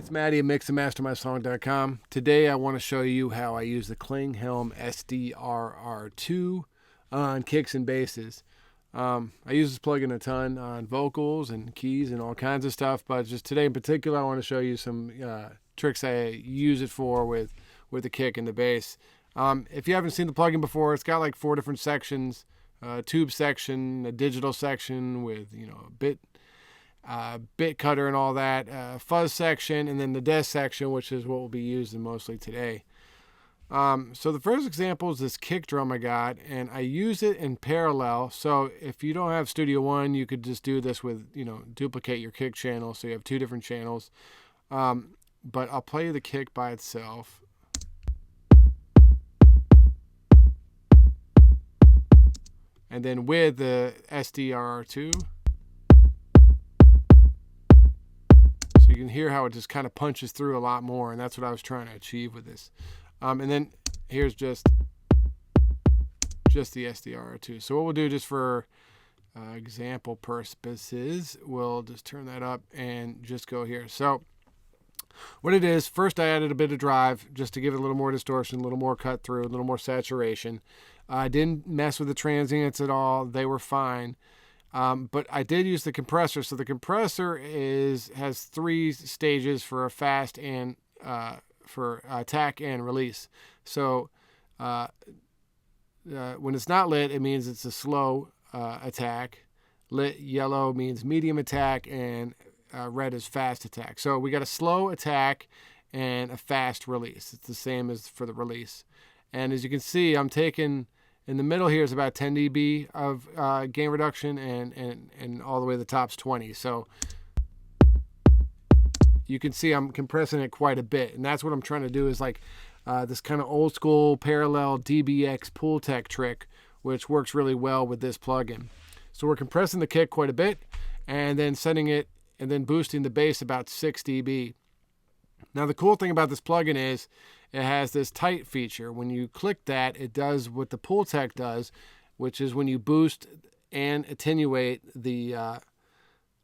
it's Matty at mixandmastermysong.com. Today I want to show you how I use the Klanghelm SDRR2 on kicks and basses. I use this plugin a ton on vocals and keys and all kinds of stuff, but just today in particular I want to show you some tricks I use it for with the kick and the bass. If you haven't seen the plugin before, it's got like 4 different sections. Tube section, a digital section with bit cutter and all that, fuzz section, and then the desk section, which is what we'll be using mostly today. So the first example is this kick drum I got, and I use it in parallel. So if you don't have Studio One, you could just do this with, duplicate your kick channel, so you have 2 different channels. But I'll play the kick by itself. And then with the SDRR2, so you can hear how it just kind of punches through a lot more, and that's what I was trying to achieve with this. And then here's just the SDRR2. So what we'll do, just for example purposes, we'll just turn that up and just go here. So what it is, first I added a bit of drive just to give it a little more distortion, a little more cut through, a little more saturation. I didn't mess with the transients at all. They were fine. But I did use the compressor. So the compressor has 3 stages for a fast and for attack and release. So when it's not lit, it means it's a slow attack. Lit yellow means medium attack, and red is fast attack. So we got a slow attack and a fast release. It's the same as for the release. And as you can see, I'm taking, in the middle here is about 10 dB of gain reduction, and all the way to the top's 20. So you can see I'm compressing it quite a bit. And that's what I'm trying to do, is like this kind of old school parallel DBX pull tech trick, which works really well with this plugin. So we're compressing the kick quite a bit, and then setting it, and then boosting the bass about 6 dB. Now the cool thing about this plugin is it has this tight feature. When you click that, it does what the pull tech does, which is when you boost and attenuate the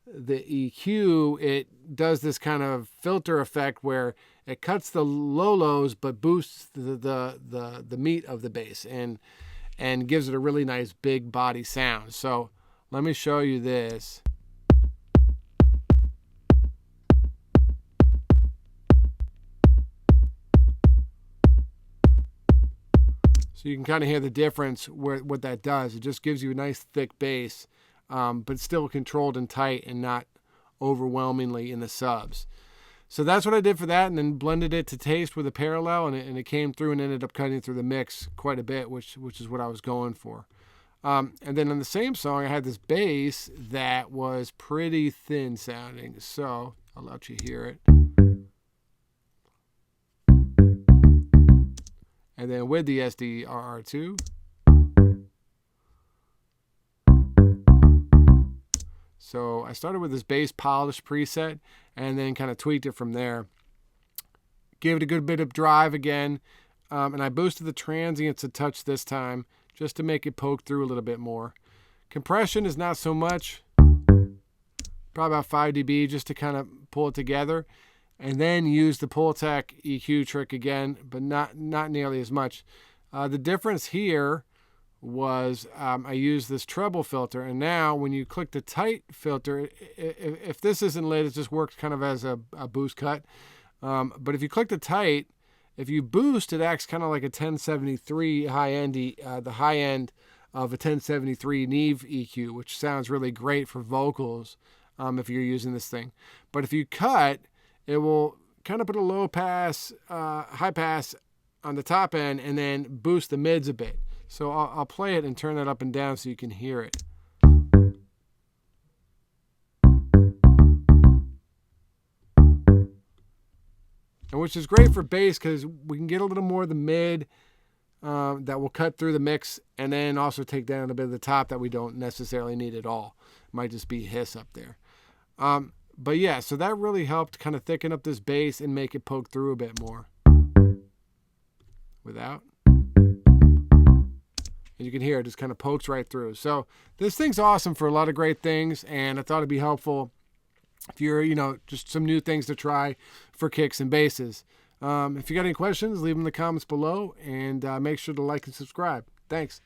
EQ, it does this kind of filter effect where it cuts the low lows but boosts the meat of the bass and gives it a really nice big body sound. So let me show you this. So you can kind of hear the difference what that does. It just gives you a nice thick bass, but still controlled and tight and not overwhelmingly in the subs. So that's what I did for that, and then blended it to taste with a parallel, and it came through and ended up cutting through the mix quite a bit, which is what I was going for. And then on the same song, I had this bass that was pretty thin sounding. So I'll let you hear it. And then with the SDRR2, so I started with this bass polish preset and then kind of tweaked it from there. Gave it a good bit of drive again, and I boosted the transients a touch this time just to make it poke through a little bit more. Compression is not so much, probably about 5 dB just to kind of pull it together. And then use the pull tech EQ trick again, but not nearly as much. The difference here was I used this treble filter, and now when you click the tight filter, if this isn't lit, it just works kind of as a boost cut. But if you click the tight, if you boost, it acts kind of like a 1073 high end, the high end of a 1073 Neve EQ, which sounds really great for vocals if you're using this thing. But if you cut, it will kind of put a low pass, high pass on the top end, and then boost the mids a bit. So I'll play it and turn that up and down so you can hear it. And which is great for bass because we can get a little more of the mid that will cut through the mix, and then also take down a bit of the top that we don't necessarily need at all. It might just be hiss up there. But yeah, so that really helped kind of thicken up this bass and make it poke through a bit more. Without. And you can hear it just kind of pokes right through. So this thing's awesome for a lot of great things, and I thought it'd be helpful if you're, just some new things to try for kicks and basses. If you got any questions, leave them in the comments below, and make sure to like and subscribe. Thanks.